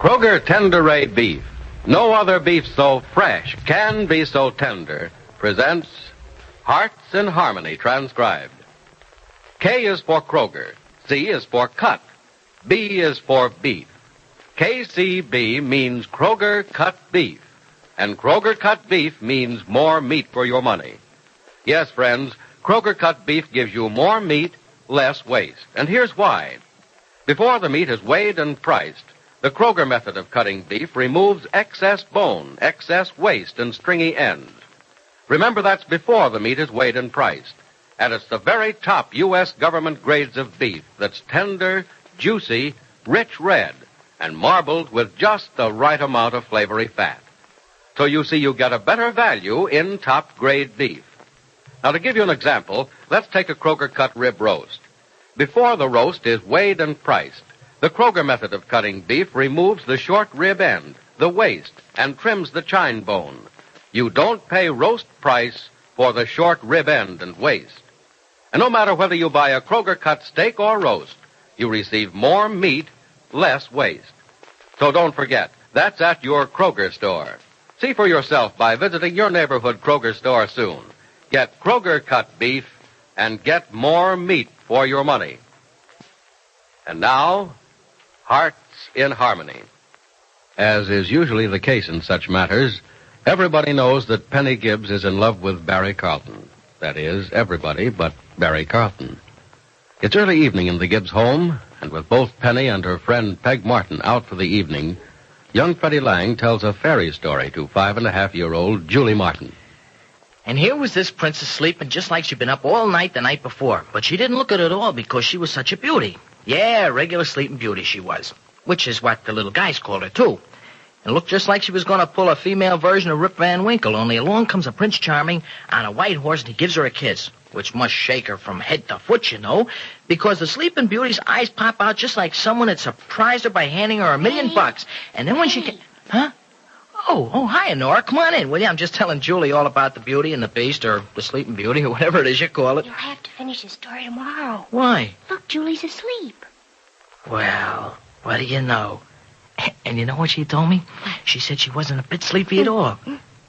Kroger Tender-Ray Beef. No other beef so fresh can be so tender. Presents Hearts in Harmony, transcribed. K is for Kroger. C is for cut. B is for beef. KCB means Kroger cut beef. And Kroger cut beef means more meat for your money. Yes, friends, Kroger cut beef gives you more meat, less waste. And here's why. Before the meat is weighed and priced, the Kroger method of cutting beef removes excess bone, excess waste, and stringy ends. Remember, that's before the meat is weighed and priced. And it's the very top U.S. government grades of beef that's tender, juicy, rich red, and marbled with just the right amount of flavory fat. So you see, you get a better value in top-grade beef. Now, to give you an example, let's take a Kroger cut rib roast. Before the roast is weighed and priced, the Kroger method of cutting beef removes the short rib end, the waist, and trims the chine bone. You don't pay roast price for the short rib end and waist. And no matter whether you buy a Kroger cut steak or roast, you receive more meat, less waste. So don't forget, that's at your Kroger store. See for yourself by visiting your neighborhood Kroger store soon. Get Kroger cut beef and get more meat for your money. And now, Hearts in Harmony. As is usually the case in such matters, everybody knows that Penny Gibbs is in love with Barry Carlton. That is, everybody but Barry Carlton. It's early evening in the Gibbs home, and with both Penny and her friend Peg Martin out for the evening, young Freddie Lang tells a fairy story to 5.5-year-old Julie Martin. And here was this princess sleeping just like she'd been up all night the night before. But she didn't look it at all because she was such a beauty. Yeah, regular sleeping beauty she was. Which is what the little guys called her, too. And looked just like she was going to pull a female version of Rip Van Winkle, only along comes a Prince Charming on a white horse and he gives her a kiss. Which must shake her from head to foot, you know. Because the sleeping beauty's eyes pop out just like someone had surprised her by handing her $1 million. And then when she came... Huh? Oh, hi, Nora. Come on in, will you? I'm just telling Julie all about the Beauty and the Beast, or the Sleeping Beauty, or whatever it is you call it. You'll have to finish the story tomorrow. Why? Look, Julie's asleep. Well, what do you know? And you know what she told me? She said she wasn't a bit sleepy at all.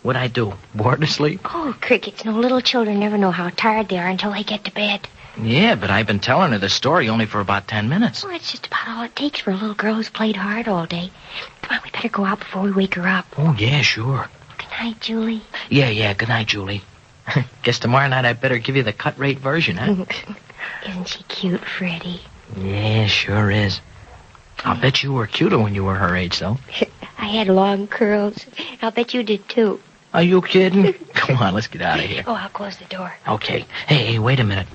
What'd I do? Bore her to sleep? Oh, crickets. No, little children never know how tired they are until they get to bed. Yeah, but I've been telling her the story only for about 10 minutes. Well, it's just about all it takes for a little girl who's played hard all day. Come on, we better go out before we wake her up. Oh, yeah, sure. Good night, Julie. Yeah, good night, Julie. Guess tomorrow night I better give you the cut rate version, huh? Isn't she cute, Freddie? Yeah, sure is. I'll bet you were cuter when you were her age, though. I had long curls. I'll bet you did, too. Are you kidding? Come on, let's get out of here. Oh, I'll close the door. Okay. Hey, wait a minute.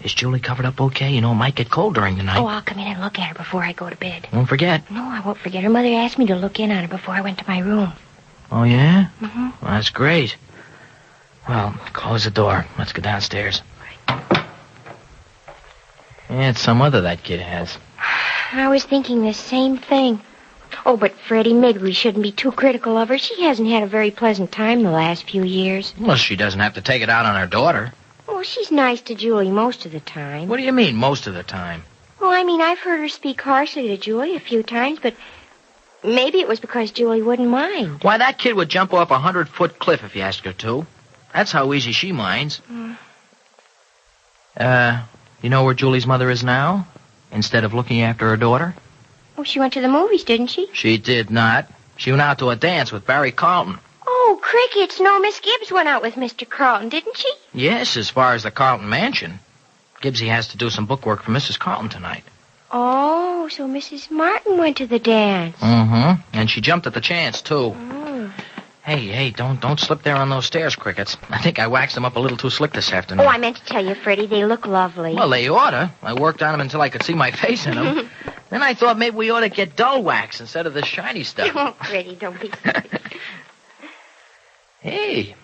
Is Julie covered up okay? You know, it might get cold during the night. Oh, I'll come in and look at her before I go to bed. Won't forget. No, I won't forget. Her mother asked me to look in on her before I went to my room. Oh, yeah? Mm-hmm. Well, that's great. Well, close the door. Let's go downstairs. Right. Yeah, it's some other that kid has. I was thinking the same thing. Oh, but Freddie, maybe we shouldn't be too critical of her. She hasn't had a very pleasant time the last few years. Well, she doesn't have to take it out on her daughter. Well, she's nice to Julie most of the time. What do you mean, most of the time? Well, I mean, I've heard her speak harshly to Julie a few times, but maybe it was because Julie wouldn't mind. Why, that kid would jump off a 100-foot cliff if you asked her to. That's how easy she minds. You know where Julie's mother is now? Instead of looking after her daughter? Oh, she went to the movies, didn't she? She did not. She went out to a dance with Barry Carlton. Oh, crickets. No, Miss Gibbs went out with Mr. Carlton, didn't she? Yes, as far as the Carlton mansion. Gibbsy has to do some bookwork for Mrs. Carlton tonight. Oh, so Mrs. Martin went to the dance. Mm-hmm. And she jumped at the chance, too. Oh. Hey, don't slip there on those stairs, Crickets. I think I waxed them up a little too slick this afternoon. Oh, I meant to tell you, Freddie, they look lovely. Well, they oughta. I worked on them until I could see my face in them. Then I thought maybe we ought to get dull wax instead of the shiny stuff. Oh, Freddie, don't be silly. Hey,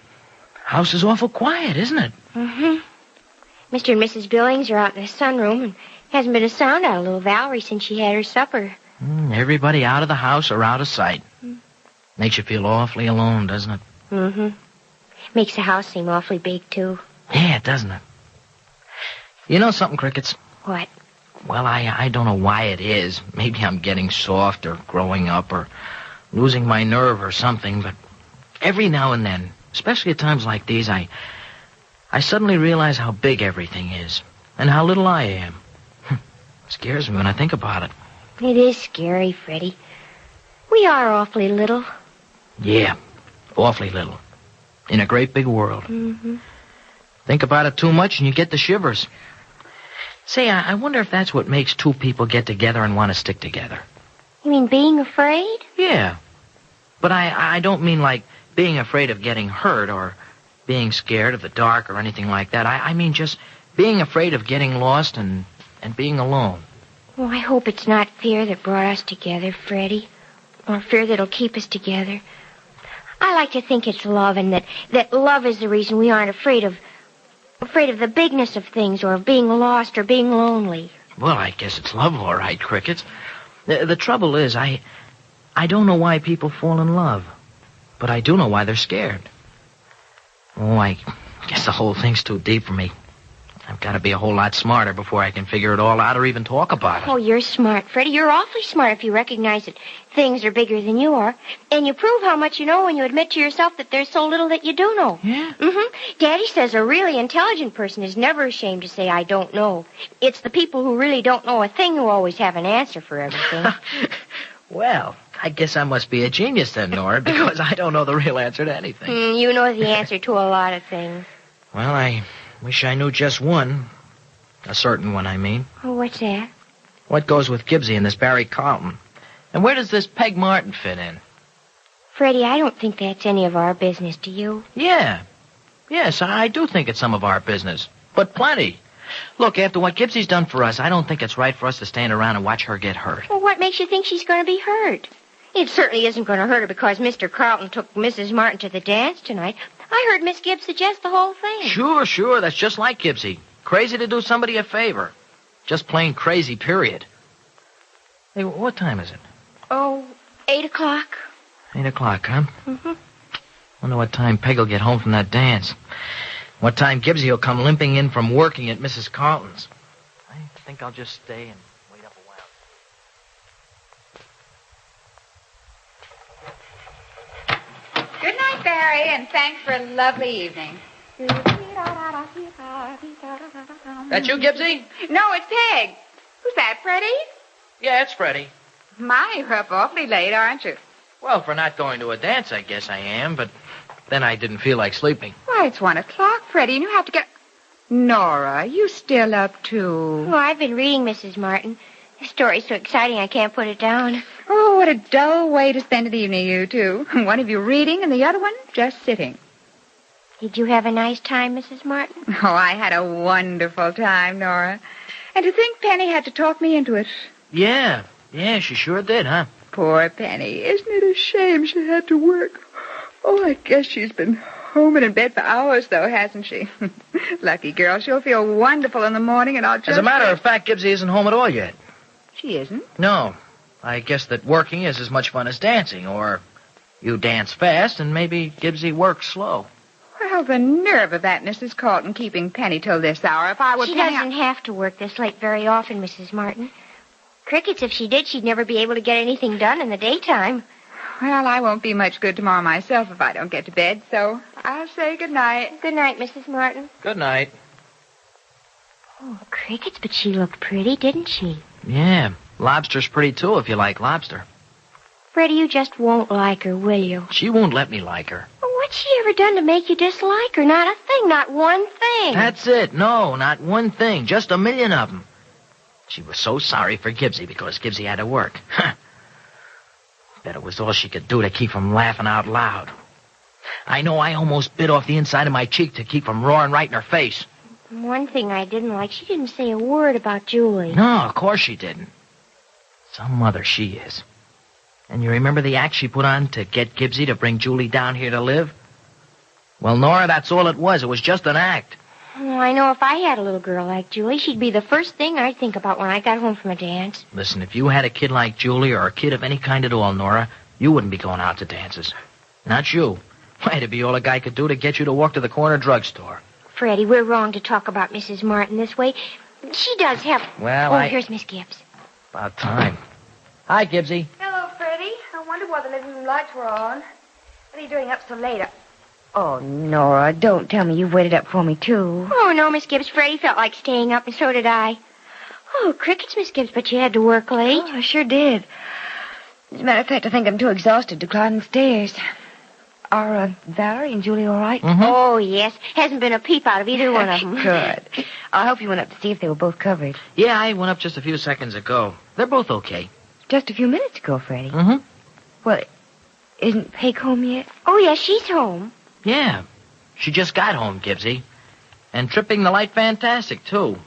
house is awful quiet, isn't it? Mm-hmm. Mr. and Mrs. Billings are out in the sunroom, and hasn't been a sound out of little Valerie since she had her supper. Everybody out of the house or out of sight. Makes you feel awfully alone, doesn't it? Mm-hmm. Makes the house seem awfully big, too. Yeah, doesn't it? You know something, Crickets? What? Well, I don't know why it is. Maybe I'm getting soft or growing up or losing my nerve or something, but every now and then, especially at times like these, I suddenly realize how big everything is and how little I am. It scares me when I think about it. It is scary, Freddie. We are awfully little. Yeah, awfully little. In a great big world. Mm-hmm. Think about it too much and you get the shivers. Say, I wonder if that's what makes two people get together and want to stick together. You mean being afraid? Yeah. But I don't mean like being afraid of getting hurt or being scared of the dark or anything like that. I mean just being afraid of getting lost and being alone. Oh, I hope it's not fear that brought us together, Freddie. Or fear that'll keep us together. I like to think it's love, and that love is the reason we aren't afraid of the bigness of things, or of being lost, or being lonely. Well, I guess it's love, all right, Crickets. The trouble is, I don't know why people fall in love, but I do know why they're scared. Oh, I guess the whole thing's too deep for me. I've got to be a whole lot smarter before I can figure it all out or even talk about it. Oh, you're smart, Freddie. You're awfully smart if you recognize that things are bigger than you are. And you prove how much you know when you admit to yourself that there's so little that you do know. Yeah? Mm-hmm. Daddy says a really intelligent person is never ashamed to say, I don't know. It's the people who really don't know a thing who always have an answer for everything. Well, I guess I must be a genius then, Nora, because I don't know the real answer to anything. You know the answer to a lot of things. Well, I wish I knew just one. A certain one, I mean. Oh, what's that? What goes with Gibbsy and this Barry Carlton? And where does this Peg Martin fit in? Freddie, I don't think that's any of our business, do you? Yeah. Yes, I do think it's some of our business. But plenty. Look, after what Gibbsy's done for us, I don't think it's right for us to stand around and watch her get hurt. Well, what makes you think she's going to be hurt? It certainly isn't going to hurt her because Mr. Carlton took Mrs. Martin to the dance tonight. I heard Miss Gibbs suggest the whole thing. Sure. That's just like Gibbsy. Crazy to do somebody a favor. Just plain crazy, period. Hey, what time is it? Oh, 8 o'clock. 8 o'clock, huh? Mm-hmm. Wonder what time Peg will get home from that dance. What time Gibbsy will come limping in from working at Mrs. Carlton's. I think I'll just stay and wait up a while. Good night, Barry, and thanks for a lovely evening. That you, Gibbsy? No, it's Peg. Who's that, Freddie? Yeah, it's Freddie. My, you're up awfully late, aren't you? Well, for not going to a dance, I guess I am, but then I didn't feel like sleeping. Why, it's 1 o'clock, Freddie, and you have to get... Nora, you still up, too? Oh, I've been reading, Mrs. Martin. The story's so exciting I can't put it down. Oh, what a dull way to spend an evening, you two. One of you reading and the other one just sitting. Did you have a nice time, Mrs. Martin? Oh, I had a wonderful time, Nora. And to think Penny had to talk me into it. Yeah, she sure did, huh? Poor Penny. Isn't it a shame she had to work? Oh, I guess she's been home and in bed for hours, though, hasn't she? Lucky girl. She'll feel wonderful in the morning, and I'll just... As a matter of fact, Gibbsy isn't home at all yet. She isn't? No. I guess that working is as much fun as dancing, or you dance fast and maybe Gibbsy works slow. Well, the nerve of that Mrs. Carlton keeping Penny till this hour. If I were She Penny... doesn't have to work this late very often, Mrs. Martin. Crickets, if she did, she'd never be able to get anything done in the daytime. Well, I won't be much good tomorrow myself if I don't get to bed, so I'll say good night. Good night, Mrs. Martin. Good night. Oh, Crickets, but she looked pretty, didn't she? Yeah, lobster's pretty, too, if you like lobster. Freddie, you just won't like her, will you? She won't let me like her. Well, what's she ever done to make you dislike her? Not a thing, not one thing. That's it. No, not one thing. Just a million of them. She was so sorry for Gibbsy because Gibbsy had to work. Bet it was all she could do to keep from laughing out loud. I know I almost bit off the inside of my cheek to keep from roaring right in her face. One thing I didn't like, she didn't say a word about Julie. No, of course she didn't. Some mother she is. And you remember the act she put on to get Gibbsy to bring Julie down here to live? Well, Nora, that's all it was. It was just an act. Oh, I know if I had a little girl like Julie, she'd be the first thing I'd think about when I got home from a dance. Listen, if you had a kid like Julie or a kid of any kind at all, Nora, you wouldn't be going out to dances. Not you. Why, it'd be all a guy could do to get you to walk to the corner drugstore. Freddie, we're wrong to talk about Mrs. Martin this way. She does have... Well, here's Miss Gibbs. About time. Hi, Gibbsy. Hello, Freddie. I wonder why the living room lights were on. What are you doing up so late? Oh, Nora, don't tell me you've waited up for me, too. Oh, no, Miss Gibbs. Freddie felt like staying up, and so did I. Oh, crickets, Miss Gibbs, but you had to work late. Oh, I sure did. As a matter of fact, I think I'm too exhausted to climb the stairs. Are Valerie and Julie all right? Mm-hmm. Oh, yes. Hasn't been a peep out of either one of them. Good. I hope you went up to see if they were both covered. Yeah, I went up just a few seconds ago. They're both okay. Just a few minutes ago, Freddie. Mm-hmm. Well, isn't Peg home yet? Oh, yes, she's home. Yeah. She just got home, Gibbsy. And tripping the light fantastic, too.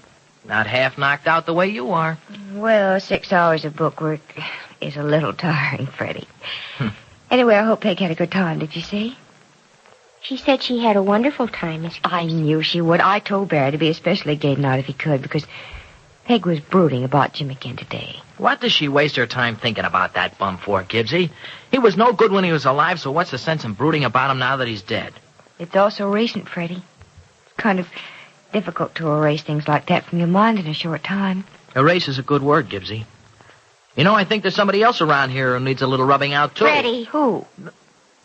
Not half knocked out the way you are. Well, 6 hours of bookwork is a little tiring, Freddie. Anyway, I hope Peg had a good time, did you see? She said she had a wonderful time, Miss Gibbs. I knew she would. I told Barry to be especially gay tonight if he could, because Peg was brooding about Jim again today. What does she waste her time thinking about that bum for, Gibbsy? He was no good when he was alive, so what's the sense in brooding about him now that he's dead? It's all so recent, Freddie. It's kind of difficult to erase things like that from your mind in a short time. Erase is a good word, Gibbsy. You know, I think there's somebody else around here who needs a little rubbing out, too. Freddie. Who?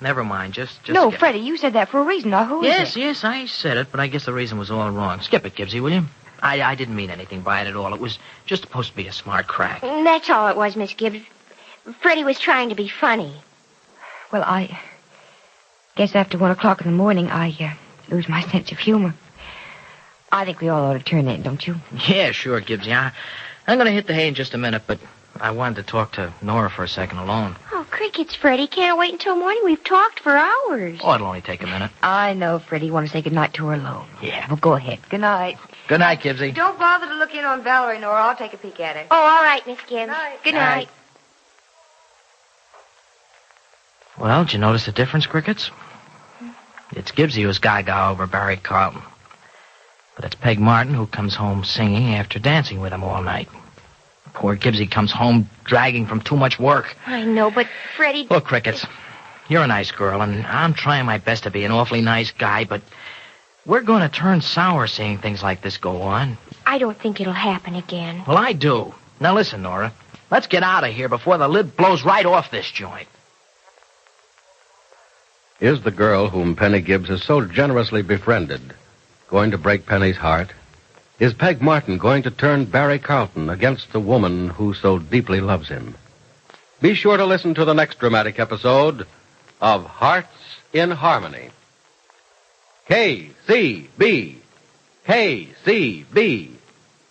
Never mind, just No, skip Freddie, you said that for a reason. Now, who is it? Yes, I said it, but I guess the reason was all wrong. Skip it, Gibbsy, will you? I didn't mean anything by it at all. It was just supposed to be a smart crack. That's all it was, Miss Gibbs. Freddie was trying to be funny. Well, I guess after 1 o'clock in the morning, I lose my sense of humor. I think we all ought to turn in, don't you? Yeah, sure, Gibbsy. I'm going to hit the hay in just a minute, but I wanted to talk to Nora for a second alone. Oh, crickets, Freddie. Can't wait until morning. We've talked for hours. Oh, it'll only take a minute. I know, Freddie. You want to say goodnight to her alone. Yeah. Well, go ahead. Good night. Good night, Gibbsy. Don't bother to look in on Valerie, Nora. I'll take a peek at her. Oh, all right, Miss Gibbs. Night. Good night. Night. Well, did you notice the difference, Crickets? It's Gibbsy who's gaga over Barry Carlton. But it's Peg Martin who comes home singing after dancing with him all night. Poor Gibbsy comes home dragging from too much work. I know, but Freddie... Look, Crickets, you're a nice girl, and I'm trying my best to be an awfully nice guy, but we're going to turn sour seeing things like this go on. I don't think it'll happen again. Well, I do. Now listen, Nora. Let's get out of here before the lid blows right off this joint. Is the girl whom Penny Gibbs has so generously befriended going to break Penny's heart? Is Peg Martin going to turn Barry Carlton against the woman who so deeply loves him? Be sure to listen to the next dramatic episode of Hearts in Harmony. KCB. KCB.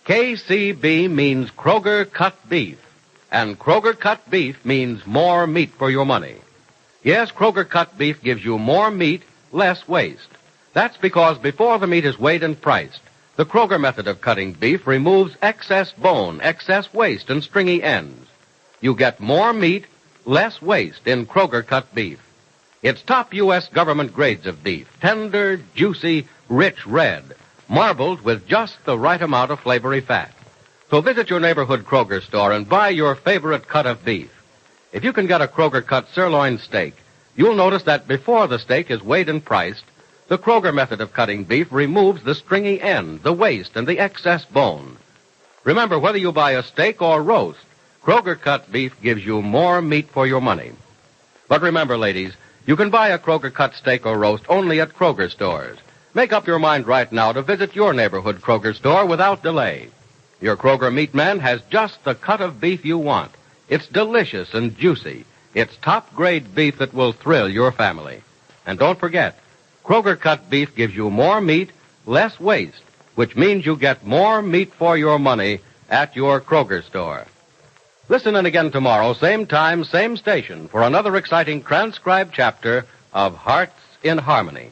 KCB means Kroger cut beef. And Kroger cut beef means more meat for your money. Yes, Kroger cut beef gives you more meat, less waste. That's because before the meat is weighed and priced, the Kroger method of cutting beef removes excess bone, excess waste, and stringy ends. You get more meat, less waste in Kroger cut beef. It's top U.S. government grades of beef, tender, juicy, rich red, marbled with just the right amount of flavory fat. So visit your neighborhood Kroger store and buy your favorite cut of beef. If you can get a Kroger cut sirloin steak, you'll notice that before the steak is weighed and priced, the Kroger method of cutting beef removes the stringy end, the waste, and the excess bone. Remember, whether you buy a steak or roast, Kroger cut beef gives you more meat for your money. But remember, ladies, you can buy a Kroger cut steak or roast only at Kroger stores. Make up your mind right now to visit your neighborhood Kroger store without delay. Your Kroger meat man has just the cut of beef you want. It's delicious and juicy. It's top-grade beef that will thrill your family. And don't forget, Kroger cut beef gives you more meat, less waste, which means you get more meat for your money at your Kroger store. Listen in again tomorrow, same time, same station, for another exciting transcribed chapter of Hearts in Harmony.